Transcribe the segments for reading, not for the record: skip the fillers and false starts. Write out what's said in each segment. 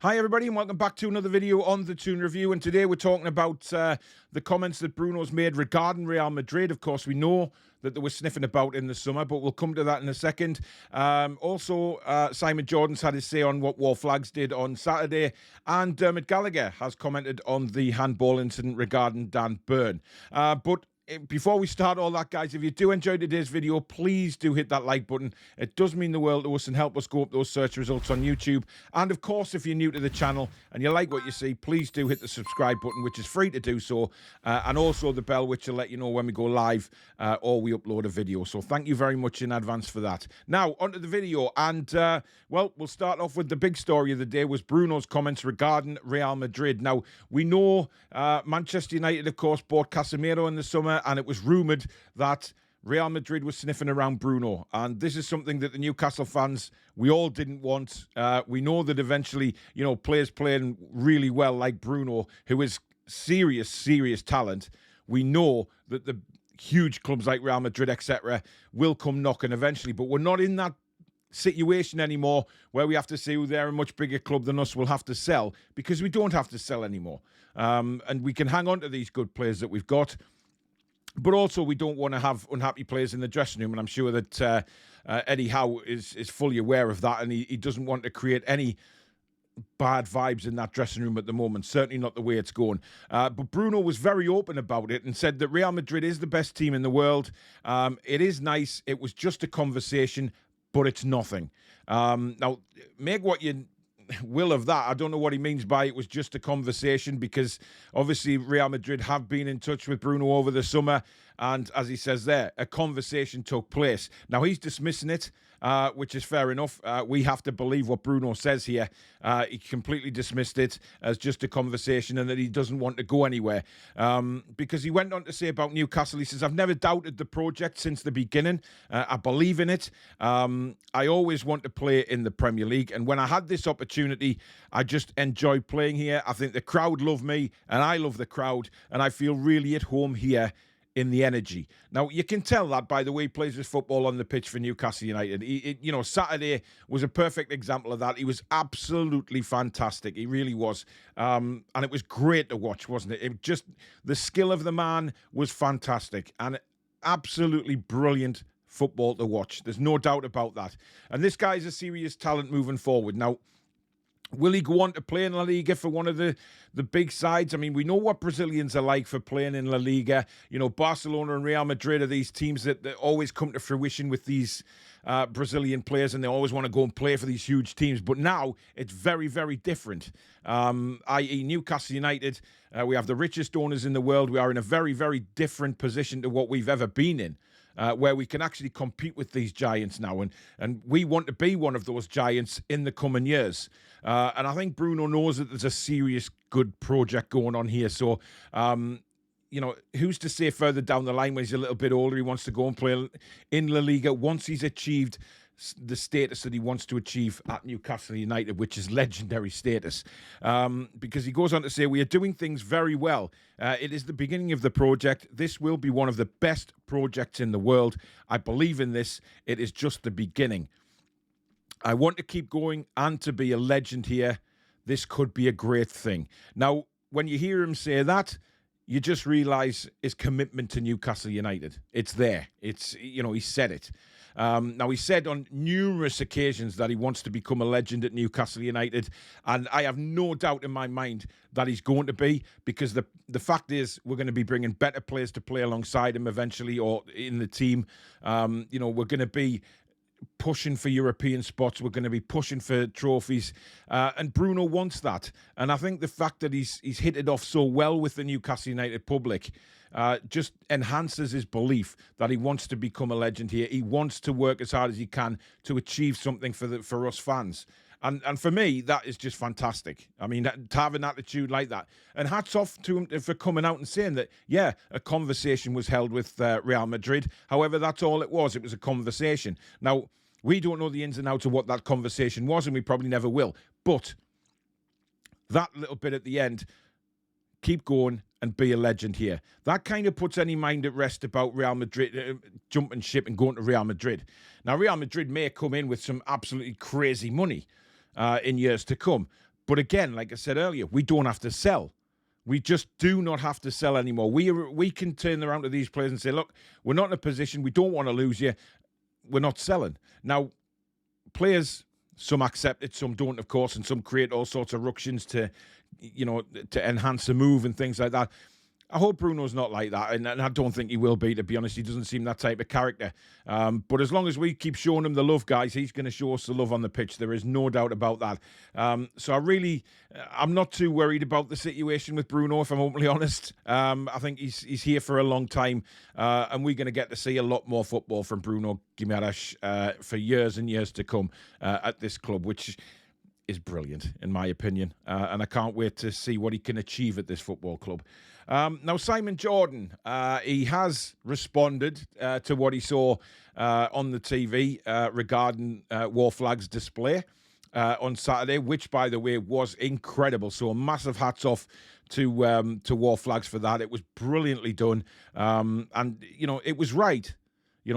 Hi everybody and welcome back to another video on the Toon Review, and today we're talking about the comments that Bruno's made regarding Real Madrid. Of course, we know that they were sniffing about in the summer, but we'll come to that in a second. Also, Simon Jordan's had his say on what Wor Flags did on Saturday, and Dermot Gallagher has commented on the handball incident regarding Dan Burn. But before we start all that, guys, if you do enjoy today's video, please do hit that like button. It does mean the world to us and help us go up those search results on YouTube. And of course, if you're new to the channel and you like what you see, please do hit the subscribe button, which is free to do so, and also the bell, which will let you know when we go live or we upload a video. So thank you very much in advance for that. Now, onto the video, and well, we'll start off with the big story of the day was Bruno's comments regarding Real Madrid. Now, we know Manchester United, of course, bought Casemiro in the summer, and it was rumoured that Real Madrid was sniffing around Bruno. And this is something that the Newcastle fans, we all didn't want. We know that eventually, you know, players playing really well like Bruno, who is serious talent, we know that the huge clubs like Real Madrid, etc., will come knocking eventually. But we're not in that situation anymore where we have to say, oh, they're a much bigger club than us, we'll have to sell, because we don't have to sell anymore. And we can hang on to these good players that we've got. But also, we don't want to have unhappy players in the dressing room, and I'm sure that Eddie Howe is fully aware of that, and he doesn't want to create any bad vibes in that dressing room at the moment, certainly not the way it's going. But Bruno was very open about it and said that Real Madrid is the best team in the world. It is nice. It was just a conversation, but it's nothing. Now, make what you will of that. I don't know what he means by it was just a conversation, because obviously Real Madrid have been in touch with Bruno over the summer, and as he says there, a conversation took place. Now, he's dismissing it, which is fair enough. We have to believe what Bruno says here. He completely dismissed it as just a conversation and that he doesn't want to go anywhere. Because he went on to say about Newcastle, he says, I've never doubted the project since the beginning. I believe in it. I always want to play in the Premier League. And when I had this opportunity, I just enjoyed playing here. I think the crowd love me and I love the crowd. And I feel really at home here in the energy. Now, you can tell that by the way he plays his football on the pitch for Newcastle United. You know, Saturday was a perfect example of that. He was absolutely fantastic. He really was. And it was great to watch, wasn't it? It just, the skill of the man was fantastic and absolutely brilliant football to watch. There's no doubt about that. And this guy is a serious talent moving forward. Now, will he go on to play in La Liga for one of the big sides? I mean, we know what Brazilians are like for playing in La Liga. You know, Barcelona and Real Madrid are these teams that always come to fruition with these Brazilian players, and they always want to go and play for these huge teams. But now it's very, very different. I.e. Newcastle United, we have the richest owners in the world. We are in a very, very different position to what we've ever been in. Where we can actually compete with these giants now. And we want to be one of those giants in the coming years. And I think Bruno knows that there's a serious good project going on here. So, you know, who's to say further down the line when he's a little bit older, he wants to go and play in La Liga once he's achieved the status that he wants to achieve at Newcastle United, which is legendary status. Because he goes on to say, we are doing things very well. It is the beginning of the project. This will be one of the best projects in the world. I believe in this. It is just the beginning. I want to keep going and to be a legend here. This could be a great thing. Now, when you hear him say that, you just realise his commitment to Newcastle United. It's there. It's, you know, he said it. Now, he said on numerous occasions that he wants to become a legend at Newcastle United, and I have no doubt in my mind that he's going to be, because the fact is we're going to be bringing better players to play alongside him eventually, or in the team. You know, we're going to be pushing for European spots. We're going to be pushing for trophies, and Bruno wants that. And I think the fact that he's hit it off so well with the Newcastle United public just enhances his belief that he wants to become a legend here. He wants to work as hard as he can to achieve something for us fans. And for me, that is just fantastic. I mean, to have an attitude like that. And hats off to him for coming out and saying that, yeah, a conversation was held with Real Madrid. However, that's all it was. It was a conversation. Now, we don't know the ins and outs of what that conversation was, and we probably never will. But that little bit at the end, keep going and be a legend here. That kind of puts any mind at rest about Real Madrid jumping ship and going to Real Madrid. Now, Real Madrid may come in with some absolutely crazy money in years to come, But again, like I said earlier, we don't have to sell. We just do not have to sell anymore. We can turn around to these players and say, look, we're not in a position, we don't want to lose you. We're not selling. Now, players, some accept it, some don't, of course, and some create all sorts of ructions to enhance the move and things like that. I hope Bruno's not like that, and I don't think he will be, to be honest. He doesn't seem that type of character. But as long as we keep showing him the love, guys, he's going to show us the love on the pitch. There is no doubt about that. So I'm not too worried about the situation with Bruno, if I'm openly honest. I think he's here for a long time, and we're going to get to see a lot more football from Bruno Guimaraes for years and years to come at this club, which is brilliant, in my opinion. And I can't wait to see what he can achieve at this football club. Now, Simon Jordan, he has responded to what he saw on the TV regarding Wor Flags display on Saturday, which, by the way, was incredible. So massive hats off to Wor Flags for that. It was brilliantly done. And, it was right.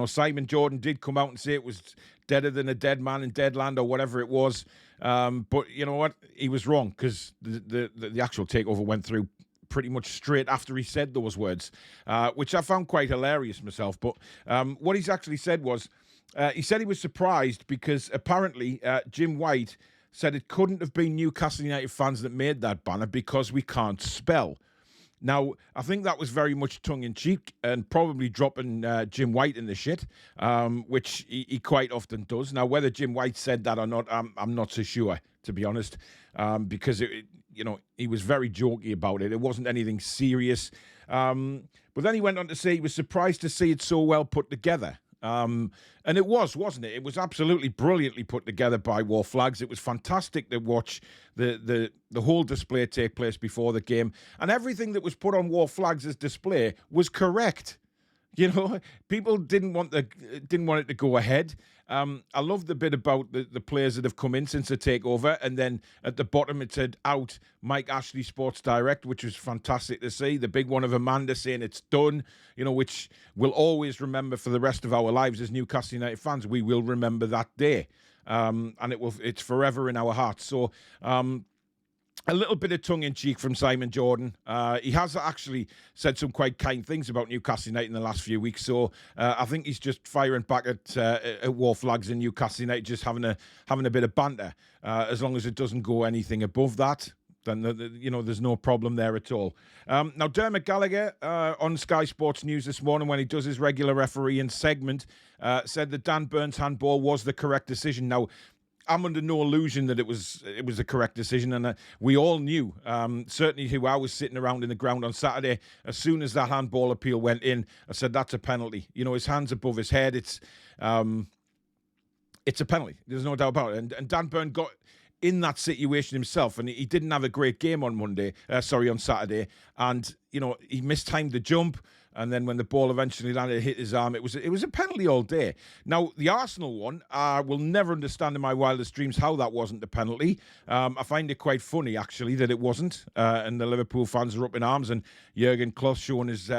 Simon Jordan did come out and say it was deader than a dead man in Deadland or whatever it was. But you know what? He was wrong, because the actual takeover went through pretty much straight after he said those words, which I found quite hilarious myself. But what he's actually said was, he said he was surprised because apparently Jim White said it couldn't have been Newcastle United fans that made that banner because we can't spell. Now, I think that was very much tongue-in-cheek and probably dropping Jim White in the shit, which he quite often does. Now, whether Jim White said that or not, I'm not so sure, to be honest, because, he was very jokey about it. It wasn't anything serious. But then he went on to say he was surprised to see it so well put together. And it was, wasn't it? It was absolutely brilliantly put together by Wor Flags. It was fantastic to watch the whole display take place before the game, and everything that was put on Wor Flags' display was correct. People didn't want it to go ahead. I love the bit about the players that have come in since the takeover, and then at the bottom it said out Mike Ashley Sports Direct, which was fantastic to see. The big one of Amanda saying it's done, which we'll always remember for the rest of our lives as Newcastle United fans. We will remember that day, and it's forever in our hearts. So a little bit of tongue-in-cheek from Simon Jordan. He has actually said some quite kind things about Newcastle United in the last few weeks, so I think he's just firing back at Wor Flags and Newcastle United, just having a bit of banter. As long as it doesn't go anything above that, then there's no problem there at all. Now, Dermot Gallagher on Sky Sports News this morning, when he does his regular refereeing segment, said that Dan Burns' handball was the correct decision. Now, I'm under no illusion that it was the correct decision, and we all knew, certainly who I was sitting around in the ground on Saturday, as soon as that handball appeal went in, I said, that's a penalty. His hand's above his head. It's a penalty. There's no doubt about it. And Dan Burn got in that situation himself, and he didn't have a great game on Saturday, and he mistimed the jump. And then when the ball eventually landed, it hit his arm. It was a penalty all day. Now, the Arsenal one, I will never understand in my wildest dreams how that wasn't a penalty. I find it quite funny, actually, that it wasn't. And the Liverpool fans are up in arms, and Jurgen Klopp showing his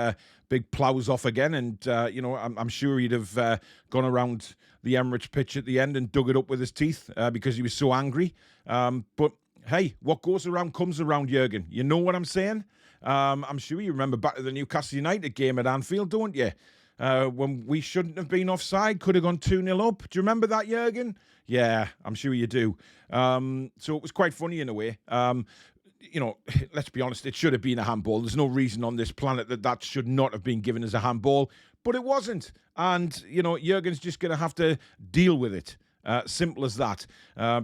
big plows off again. And, I'm sure he'd have gone around the Emirates pitch at the end and dug it up with his teeth because he was so angry. But, hey, what goes around comes around, Jurgen. You know what I'm saying? I'm sure you remember back to the Newcastle United game at Anfield, don't you? When we shouldn't have been offside, could have gone 2-0 up. Do you remember that, Jurgen? Yeah, I'm sure you do. So it was quite funny in a way. Let's be honest, it should have been a handball. There's no reason on this planet that should not have been given as a handball, but it wasn't. And, Jurgen's just going to have to deal with it. Simple as that.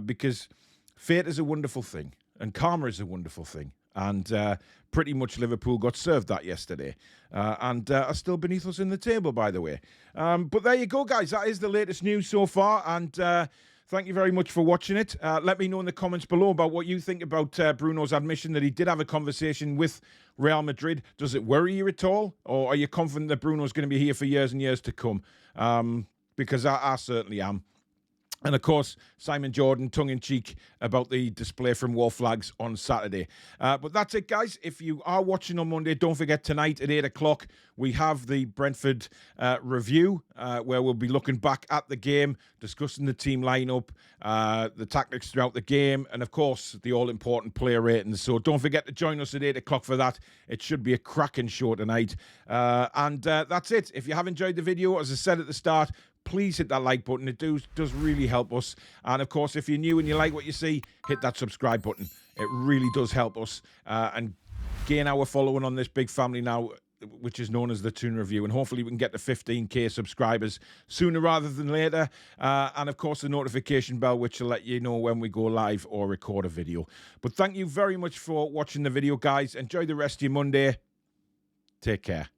Because fate is a wonderful thing, and karma is a wonderful thing. And pretty much Liverpool got served that yesterday. And are still beneath us in the table, by the way. But there you go, guys. That is the latest news so far. And thank you very much for watching it. Let me know in the comments below about what you think about Bruno's admission that he did have a conversation with Real Madrid. Does it worry you at all? Or are you confident that Bruno's going to be here for years and years to come? Because I certainly am. And of course, Simon Jordan, tongue-in-cheek, about the display from Wor Flags on Saturday. But that's it, guys. If you are watching on Monday, don't forget tonight at 8 o'clock, we have the Brentford review, where we'll be looking back at the game, discussing the team lineup, the tactics throughout the game, and of course, the all-important player ratings. So don't forget to join us at 8 o'clock for that. It should be a cracking show tonight. And that's it. If you have enjoyed the video, as I said at the start, please hit that like button. It does really help us. And of course, if you're new and you like what you see, hit that subscribe button. It really does help us and gain our following on this big family now, which is known as the Toon Review. And hopefully we can get to 15k subscribers sooner rather than later. And of course, the notification bell, which will let you know when we go live or record a video. But thank you very much for watching the video, guys. Enjoy the rest of your Monday. Take care.